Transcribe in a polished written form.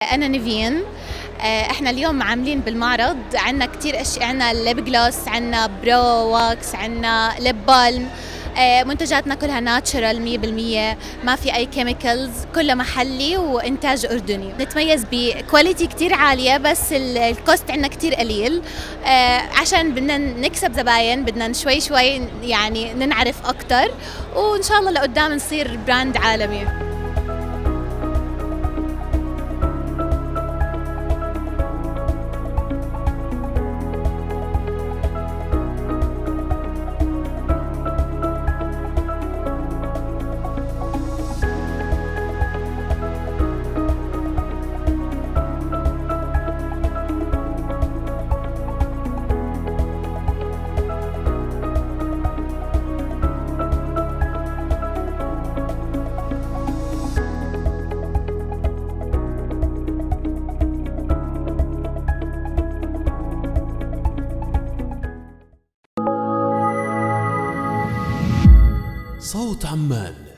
أنا نيفين. احنا اليوم عاملين بالمعرض عنا كتير اشياء، عنا ليب جلوس، عنا برو واكس، عنا ليب بالم. منتجاتنا كلها ناتشرال 100%، ما في اي كيميكلز، كلها محلي وانتاج اردني. نتميز بكواليتي كتير عالية، بس الكوست عنا كتير قليل. عشان بدنا نكسب زباين، بدنا شوي شوي يعني ننعرف اكتر، وان شاء الله لقدام نصير براند عالمي. صوت عمان.